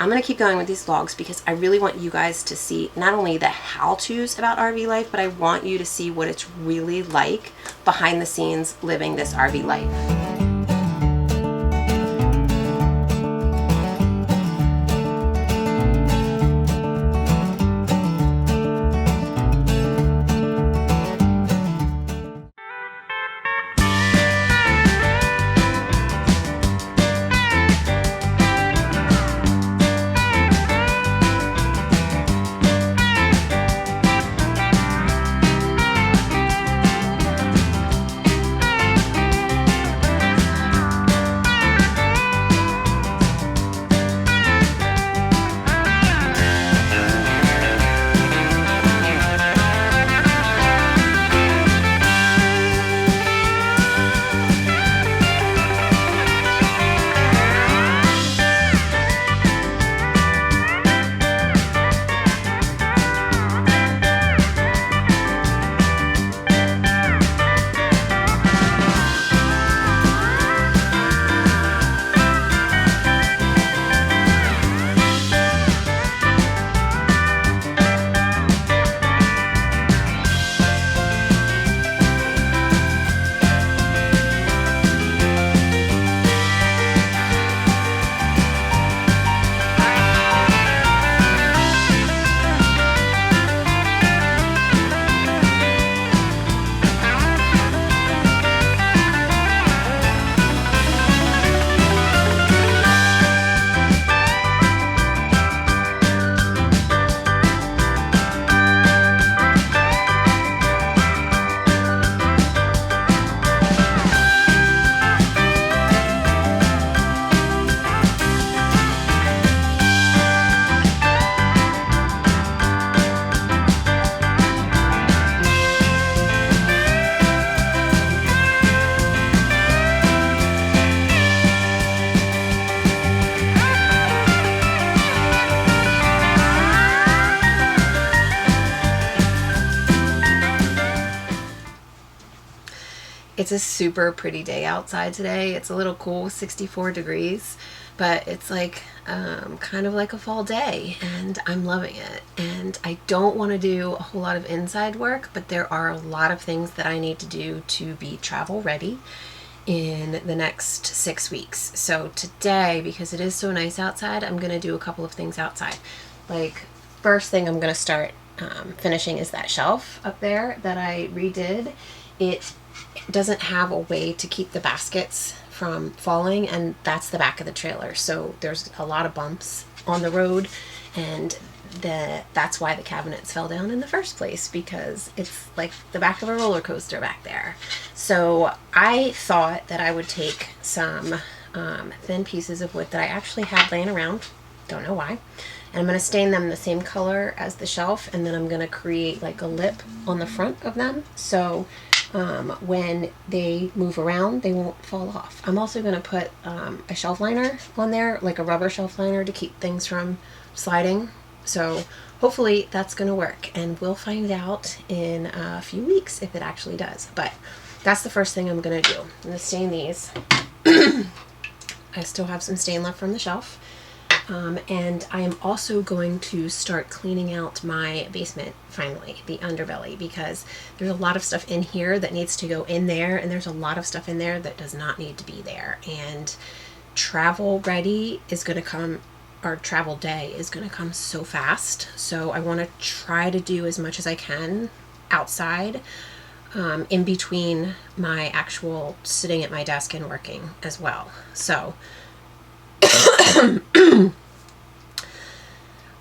I'm going to keep going with these vlogs because I really want you guys to see not only the how-tos about RV life, but I want you to see what it's really like behind the scenes living this RV life. It's a super pretty day outside today. It's a little cool, 64 degrees, but it's like kind of like a fall day, and I'm loving it. And I don't want to do a whole lot of inside work, but there are a lot of things that I need to do to be travel ready in the next 6 weeks. So today, because it is so nice outside, I'm going to do a couple of things outside. Like, first thing I'm going to start finishing is that shelf up there that I redid. It doesn't have a way to keep the baskets from falling, and that's the back of the trailer, so there's a lot of bumps on the road, and that's why the cabinets fell down in the first place, because it's like the back of a roller coaster back there. So I thought that I would take some thin pieces of wood that I actually had laying around, don't know why, and I'm going to stain them the same color as the shelf, and then I'm going to create like a lip on the front of them, so when they move around, they won't fall off. I'm also going to put a shelf liner on there, like a rubber shelf liner, to keep things from sliding. So hopefully that's going to work, and we'll find out in a few weeks if it actually does. But that's the first thing I'm going to do. I'm going to stain these. I still have some stain left from the shelf. And I am also going to start cleaning out my basement, finally, the underbelly, because there's a lot of stuff in here that needs to go in there, and there's a lot of stuff in there that does not need to be there. And travel ready is going to come, our travel day is going to come so fast. So I want to try to do as much as I can outside, in between my actual sitting at my desk and working as well. So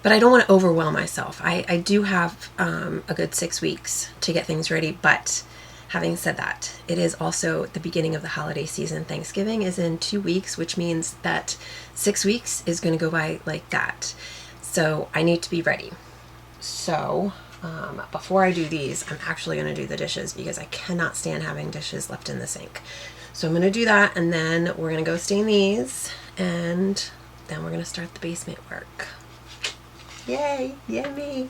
but I don't want to overwhelm myself. I do have a good 6 weeks to get things ready, but having said that, it is also the beginning of the holiday season. Thanksgiving is in 2 weeks, which means that 6 weeks is going to go by like that. So I need to be ready. So before I do these, I'm actually going to do the dishes, because I cannot stand having dishes left in the sink. So I'm going to do that, and then we're going to go stain these, and then we're going to start the basement work. Yay! Yay me!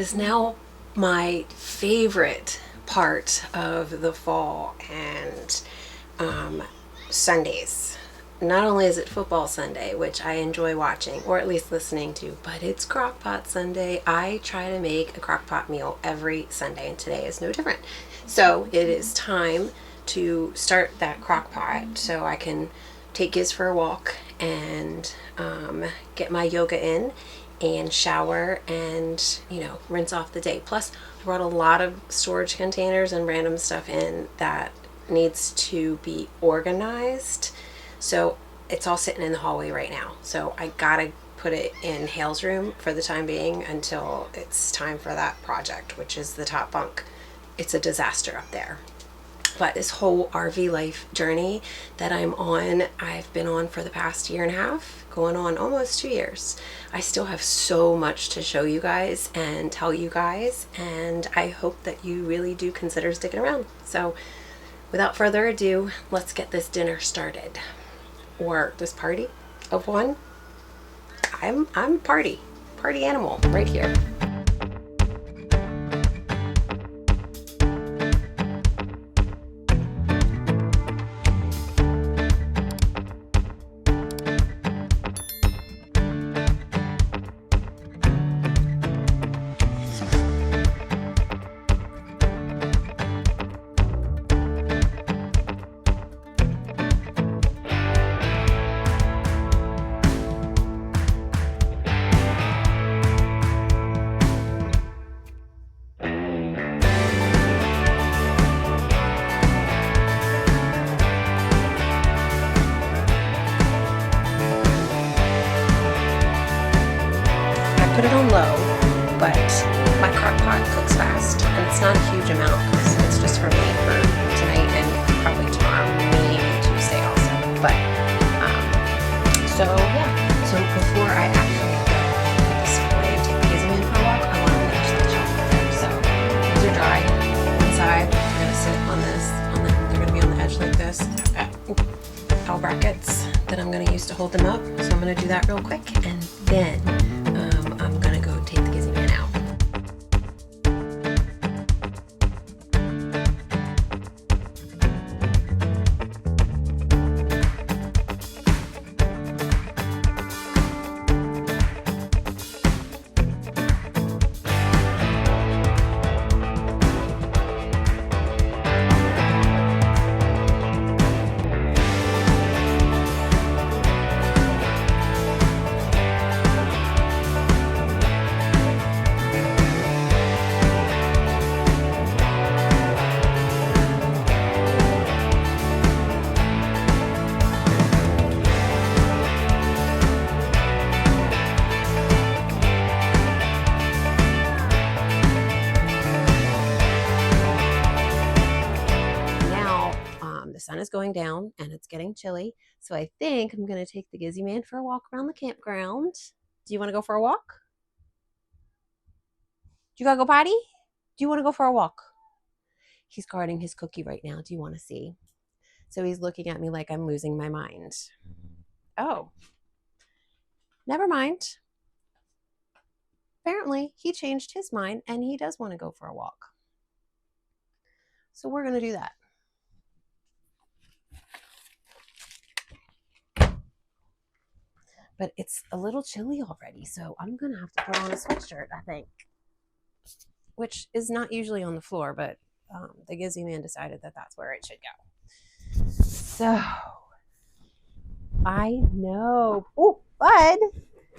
is now my favorite part of the fall and Sundays. Not only is it football Sunday, which I enjoy watching, or at least listening to, but it's Crockpot Sunday. I try to make a Crockpot meal every Sunday, and today is no different. So it is time to start that Crockpot so I can take Giz for a walk and get my yoga in and shower and, rinse off the day. Plus, I brought a lot of storage containers and random stuff in that needs to be organized. So it's all sitting in the hallway right now. So I gotta put it in Hale's room for the time being until it's time for that project, which is the top bunk. It's a disaster up there. But this whole RV life journey that I'm on, I've been on for the past year and a half, going on almost 2 years. I still have so much to show you guys and tell you guys, and I hope that you really do consider sticking around. So without further ado, let's get this dinner started. Or this party of one. I'm party animal right here. Put it on low, but my Crockpot cooks fast, and it's not a huge amount because it's just for me for tonight and probably tomorrow, maybe Tuesday also. But so before I actually go this way and take the Gizmo in for a walk, I want to finish the shower. So these are dry inside. They're gonna sit on this. They're gonna be on the edge like this. I've got L brackets that I'm gonna use to hold them up. So I'm gonna do that real quick, and then I'm gonna go take the Gizmo man out. The sun is going down and it's getting chilly, so I think I'm going to take the Gizzy man for a walk around the campground. Do you want to go for a walk? Do you gotta go potty? Do you want to go for a walk? He's guarding his cookie right now. Do you want to see? So he's looking at me like I'm losing my mind. Oh, never mind. Apparently he changed his mind and he does want to go for a walk. So we're going to do that. But it's a little chilly already, so I'm going to have to put on a sweatshirt, I think. Which is not usually on the floor, but the Gizzy man decided that that's where it should go. So, I know. Oh, bud!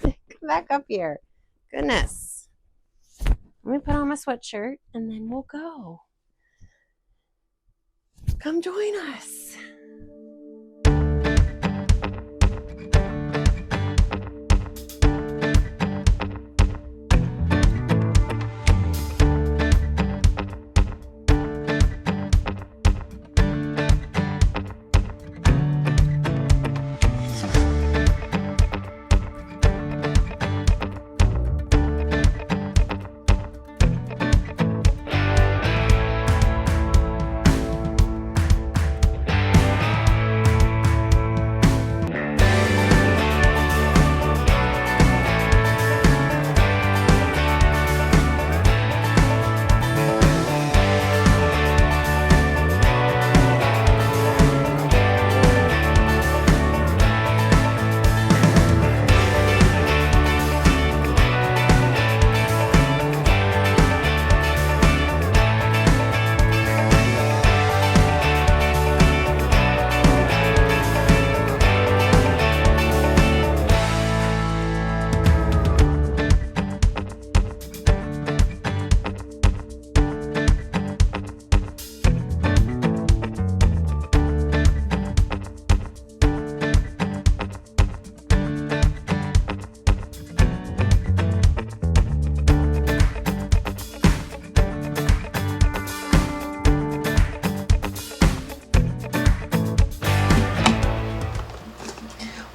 Come back up here. Goodness. Let me put on my sweatshirt, and then we'll go. Come join us.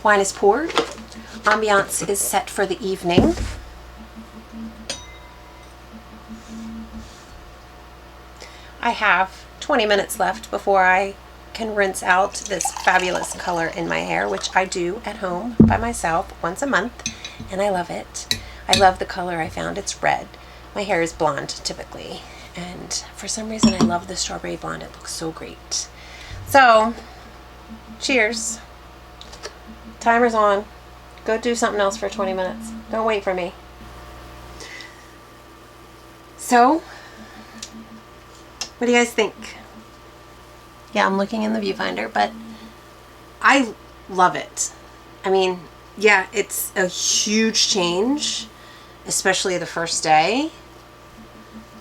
Wine is poured. Ambiance is set for the evening. I have 20 minutes left before I can rinse out this fabulous color in my hair, which I do at home by myself once a month, and I love it. I love the color I found. It's red. My hair is blonde typically, and for some reason I love the strawberry blonde. It looks so great. So, cheers. Timer's on. Go do something else for 20 minutes. Don't wait for me. So, what do you guys think? Yeah, I'm looking in the viewfinder, but I love it. I mean, yeah, it's a huge change, especially the first day,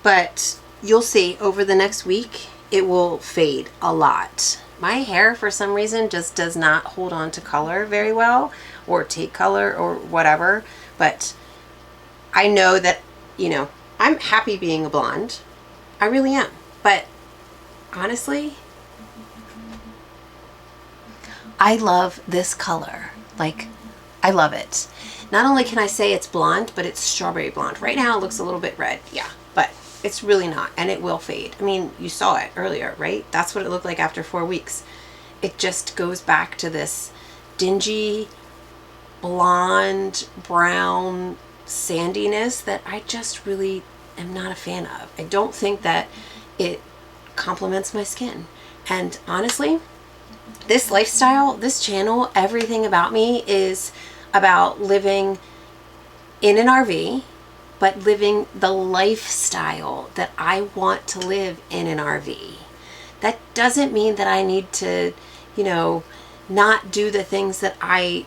but you'll see over the next week, it will fade a lot. My hair, for some reason, just does not hold on to color very well, or take color, or whatever, but I know that, you know, I'm happy being a blonde. I really am. But honestly, I love this color. Like, I love it. Not only can I say it's blonde, but it's strawberry blonde. Right now it looks a little bit red, yeah, but it's really not, and it will fade. I mean, you saw it earlier, right? That's what it looked like after 4 weeks. It just goes back to this dingy, blonde, brown sandiness that I just really am not a fan of. I don't think that it complements my skin. And honestly, this lifestyle, this channel, everything about me is about living in an RV, but living the lifestyle that I want to live in an RV. That doesn't mean that I need to, you know, not do the things that I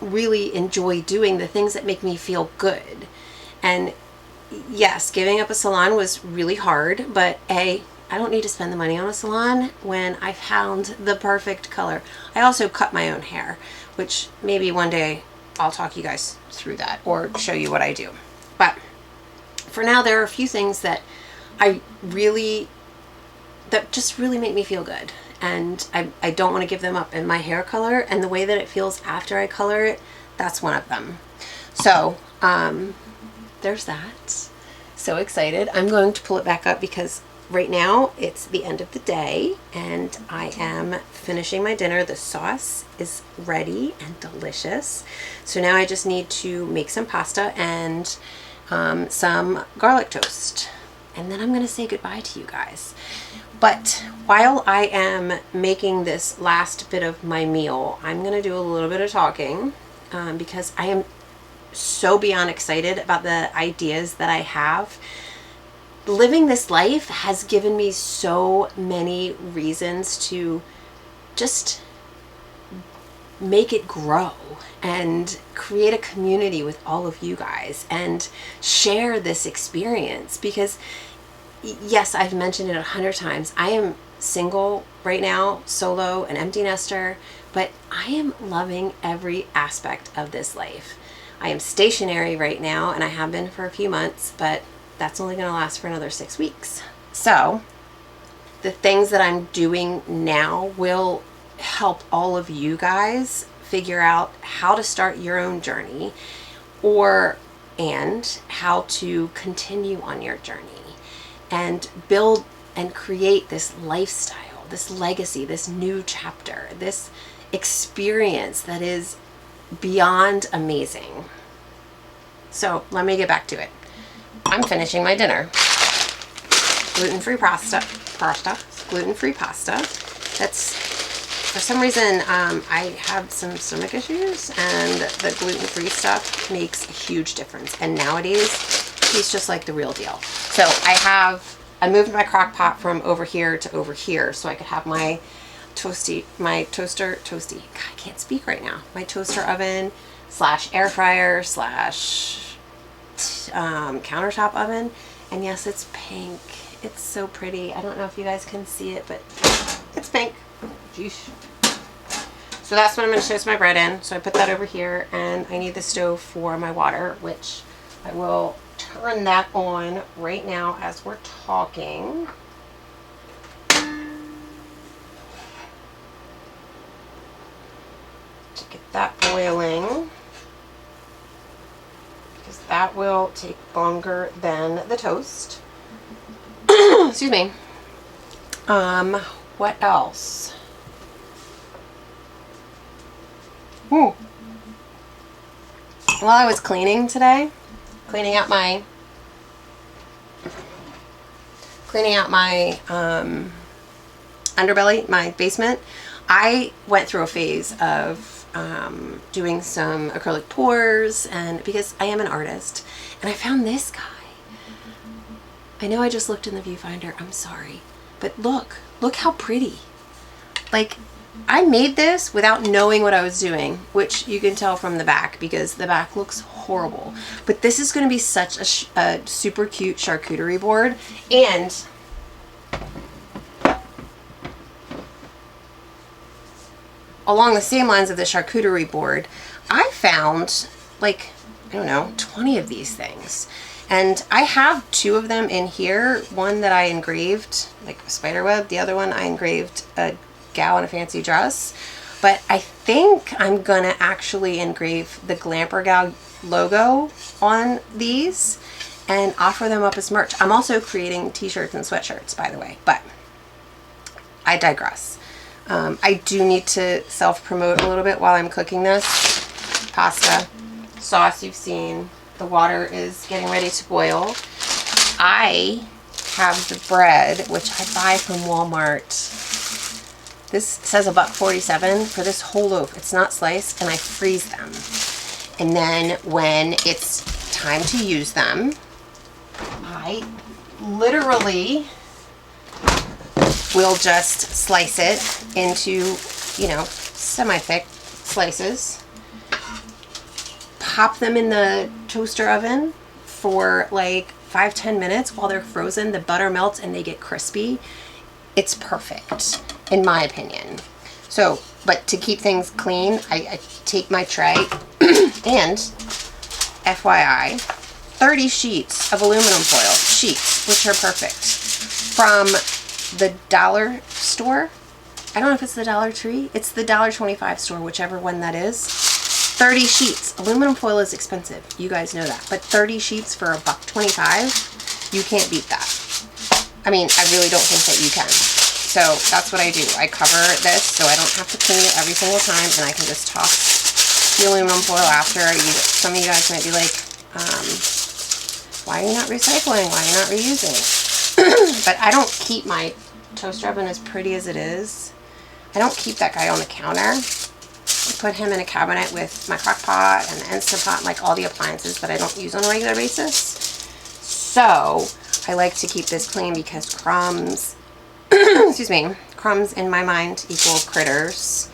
really enjoy doing, the things that make me feel good. And yes, giving up a salon was really hard, but I don't need to spend the money on a salon when I found the perfect color. I also cut my own hair, which maybe one day I'll talk you guys through that or show you what I do. But for now, there are a few things that that just really make me feel good. And I don't want to give them up. And my hair color and the way that it feels after I color it, that's one of them. So, there's that. So excited. I'm going to pull it back up because right now it's the end of the day and I am finishing my dinner. The sauce is ready and delicious. So now I just need to make some pasta and some garlic toast. And then I'm going to say goodbye to you guys. But while I am making this last bit of my meal, I'm going to do a little bit of talking because I am so beyond excited about the ideas that I have. Living this life has given me so many reasons to just make it grow and create a community with all of you guys and share this experience because yes, I've mentioned it 100 times. I am single right now, solo, an empty nester, but I am loving every aspect of this life. I am stationary right now, and I have been for a few months, but that's only going to last for another 6 weeks. So the things that I'm doing now will help all of you guys figure out how to start your own journey and how to continue on your journey and build and create this lifestyle, this legacy, this new chapter, this experience that is beyond amazing. So let me get back to it. I'm finishing my dinner. Gluten-free pasta, gluten-free pasta. That's, for some reason, I have some stomach issues and the gluten-free stuff makes a huge difference. And nowadays, he's just like the real deal. So I moved my crock pot from over here to over here so I could have my toaster, I can't speak right now. My toaster oven / air fryer / countertop oven. And yes, it's pink. It's so pretty. I don't know if you guys can see it, but it's pink. Jeez. So that's what I'm going to toast my bread in. So I put that over here, and I need the stove for my water, which I will turn that on right now as we're talking. To get that boiling, because that will take longer than the toast. Excuse me. What else? While I was cleaning today, cleaning out my underbelly, my basement, I went through a phase of doing some acrylic pours, and because I am an artist, and I found this guy. I know I just looked in the viewfinder, I'm sorry, but look how pretty. Like, I made this without knowing what I was doing, which you can tell from the back because the back looks horrible. But this is going to be such a super cute charcuterie board. And along the same lines of the charcuterie board, I found like, I don't know, 20 of these things. And I have 2 of them in here. One that I engraved, like a spider web. The other one I engraved a gal in a fancy dress. But I think I'm gonna actually engrave the Glamper gal logo on these and offer them up as merch. I'm also creating t-shirts and sweatshirts, by the way, but I digress. I do need to self-promote a little bit while I'm cooking this. Pasta, sauce you've seen. The water is getting ready to boil. I have the bread, which I buy from Walmart. This says $1.47 for this whole loaf. It's not sliced, and I freeze them. And then when it's time to use them, I literally will just slice it into, you know, semi-thick slices. Pop them in the toaster oven for like 5-10 minutes while they're frozen. The butter melts and they get crispy. It's perfect, in my opinion. So, but to keep things clean, I take my tray and FYI, 30 sheets of aluminum foil, sheets, which are perfect, from the dollar store. I don't know if it's the Dollar Tree. It's the $1.25 store, whichever one that is. 30 sheets. Aluminum foil is expensive. You guys know that. But 30 sheets for $1.25, you can't beat that. I mean, I really don't think that you can. So that's what I do. I cover this so I don't have to clean it every single time, and I can just toss the aluminum foil after. Some of you guys might be like, why are you not recycling? Why are you not reusing? But I don't keep my toaster oven as pretty as it is. I don't keep that guy on the counter. I put him in a cabinet with my Crockpot and the Instant Pot and like all the appliances that I don't use on a regular basis. So I like to keep this clean because crumbs, excuse me, crumbs in my mind equal critters.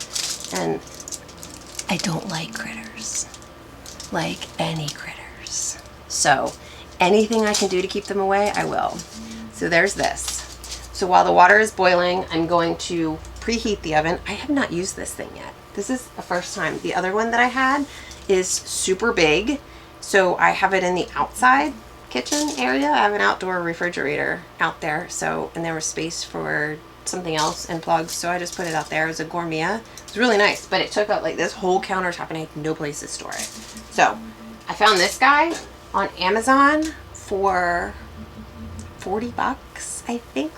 And I don't like critters. Like any critters. So anything I can do to keep them away, I will. So there's this. So while the water is boiling, I'm going to preheat the oven. I have not used this thing yet. This is the first time. The other one that I had is super big. So I have it in the outside kitchen area. I have an outdoor refrigerator out there. So, and there was space for something else and plugs. So I just put it out there as a gourmet. It's really nice, but it took up like this whole countertop and I had no place to store it. So I found this guy on Amazon for 40 bucks, I think,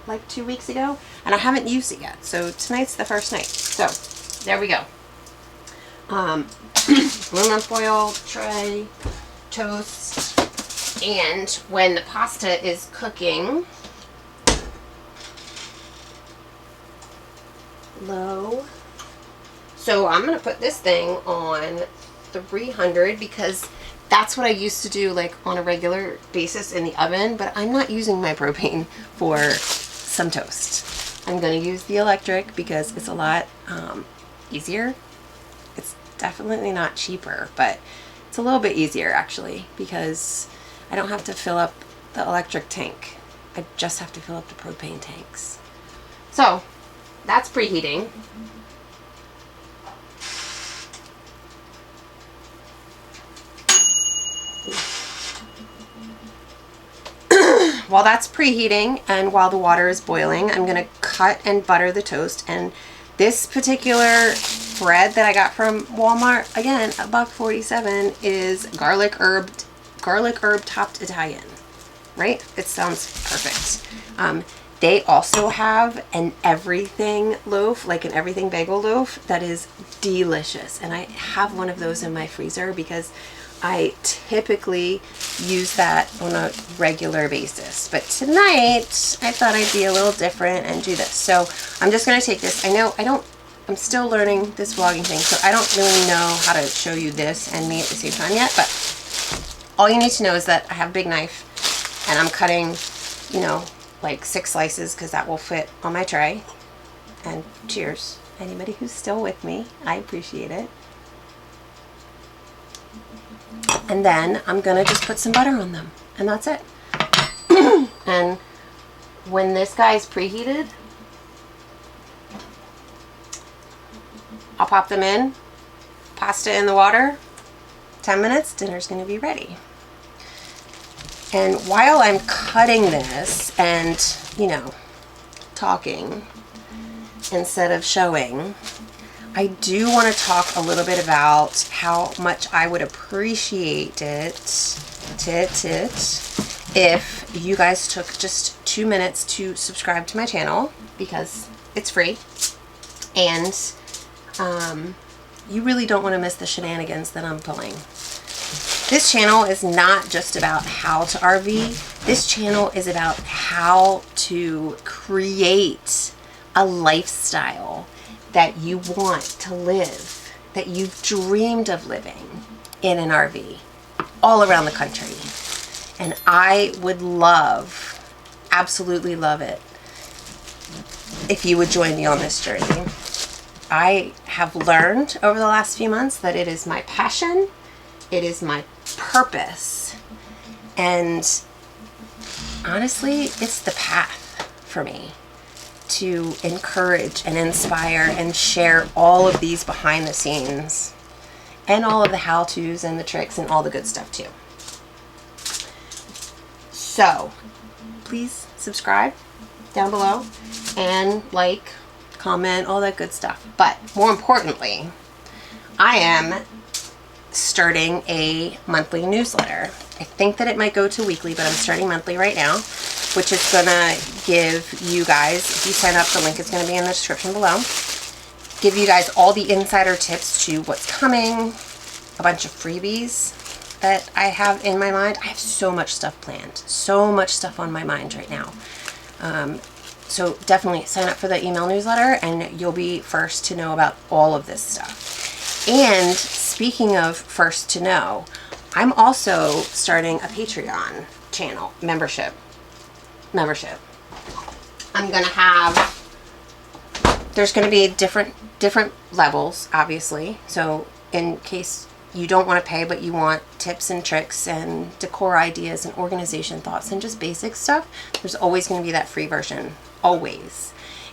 like 2 weeks ago. And I haven't used it yet. So tonight's the first night. So there we go. Aluminum foil, tray, toast, and when the pasta is cooking, low. So I'm going to put this thing on 300 because that's what I used to do like on a regular basis in the oven, but I'm not using my propane for some toast. I'm going to use the electric because it's a lot easier. It's definitely not cheaper, but it's a little bit easier actually because I don't have to fill up the electric tank. I just have to fill up the propane tanks. So that's preheating. While that's preheating and while the water is boiling, I'm going to cut and butter the toast. And this particular bread that I got from Walmart, again, $1.47, is garlic herb topped Italian, right? It sounds perfect. They also have an everything loaf, like an everything bagel loaf, that is delicious. And I have one of those in my freezer because I typically use that on a regular basis. But tonight, I thought I'd be a little different and do this. So I'm just going to take this. I'm still learning this vlogging thing, so I don't really know how to show you this and me at the same time yet. But all you need to know is that I have a big knife and I'm cutting, you know, like 6 slices because that will fit on my tray. And cheers, anybody who's still with me, I appreciate it. And then I'm gonna just put some butter on them, and that's it. And when this guy's preheated, I'll pop them in, pasta in the water, 10 minutes, dinner's gonna be ready. And while I'm cutting this and, you know, talking instead of showing, I do want to talk a little bit about how much I would appreciate it if you guys took just 2 minutes to subscribe to my channel, because it's free. And you really don't want to miss the shenanigans that I'm pulling. This channel is not just about how to RV. This channel is about how to create a lifestyle that you want to live, that you've dreamed of living in an RV all around the country. And I would love, absolutely love it, if you would join me on this journey. I have learned over the last few months that it is my passion, it is my purpose, and honestly, it's the path for me to encourage and inspire and share all of these behind the scenes and all of the how-tos and the tricks and all the good stuff too. So please subscribe down below and like, comment, all that good stuff. But more importantly, I am starting a monthly newsletter. I think that it might go to weekly, but I'm starting monthly right now, which is gonna give you guys, if you sign up, the link is gonna be in the description below, give you guys all the insider tips to what's coming, a bunch of freebies that I have in my mind. I have so much stuff planned, so much stuff on my mind right now. So definitely sign up for the email newsletter and you'll be first to know about all of this stuff. And speaking of first to know, I'm also starting a Patreon channel membership. I'm gonna have, there's gonna be different levels, obviously. So in case you don't want to pay but you want tips and tricks and decor ideas and organization thoughts and just basic stuff, there's always going to be that free version, always.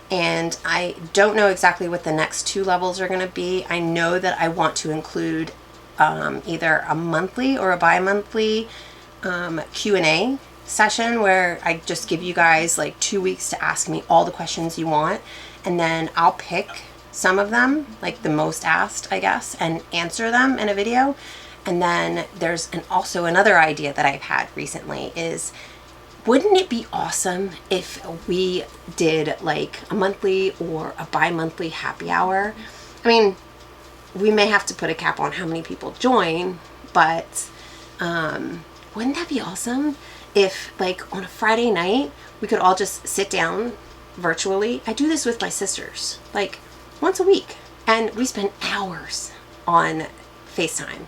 And I don't know exactly what the next 2 levels are going to be. I know that I want to include either a monthly or a bi-monthly Q&A session where I just give you guys like 2 weeks to ask me all the questions you want, and then I'll pick some of them, like the most asked, I guess, and answer them in a video. And then there's also another idea that I've had recently is, wouldn't it be awesome if we did like a monthly or a bi-monthly happy hour? I mean, we may have to put a cap on how many people join, but wouldn't that be awesome if like on a Friday night we could all just sit down virtually? I do this with my sisters, like once a week, and we spend hours on FaceTime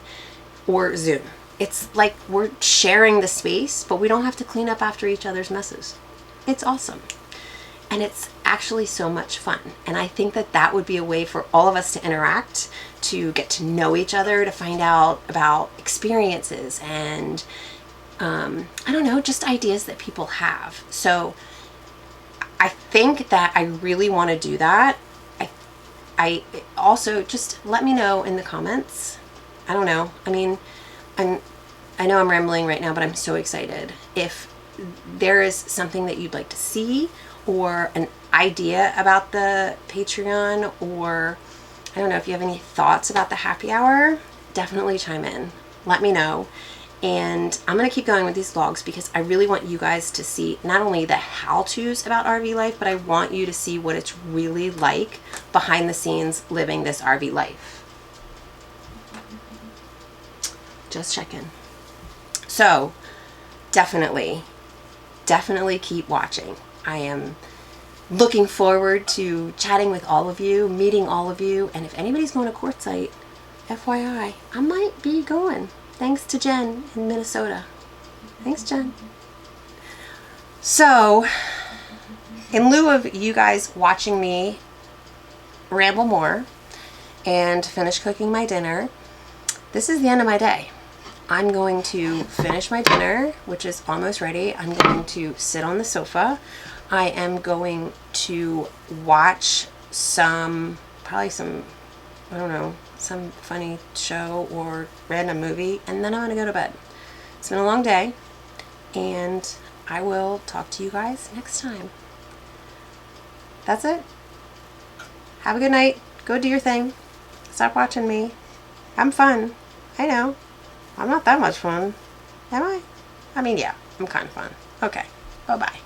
or Zoom. It's like we're sharing the space, but we don't have to clean up after each other's messes. It's awesome. And it's actually so much fun. And I think that that would be a way for all of us to interact, to get to know each other, to find out about experiences and, I don't know, just ideas that people have. So I think that I really want to do that. I also, just let me know in the comments. I don't know. I mean, I know I'm rambling right now, but I'm so excited. If there is something that you'd like to see, or an idea about the Patreon, or I don't know if you have any thoughts about the happy hour. Definitely chime in. Let me know. And I'm going to keep going with these vlogs because I really want you guys to see not only the how-tos about RV life, but I want you to see what it's really like behind the scenes living this RV life. Just checking. So definitely keep watching. I am looking forward to chatting with all of you, meeting all of you, and if anybody's going to Quartzsite, FYI, I might be going. Thanks to Jen in Minnesota. Thanks, Jen. So, in lieu of you guys watching me ramble more and finish cooking my dinner, this is the end of my day. I'm going to finish my dinner, which is almost ready. I'm going to sit on the sofa. I am going to watch probably some, I don't know, some funny show or random movie, and then I'm going to go to bed. It's been a long day, and I will talk to you guys next time. That's it. Have a good night. Go do your thing. Stop watching me. I'm fun. I know. I'm not that much fun. Am I? I mean, yeah, I'm kind of fun. Okay. Bye-bye.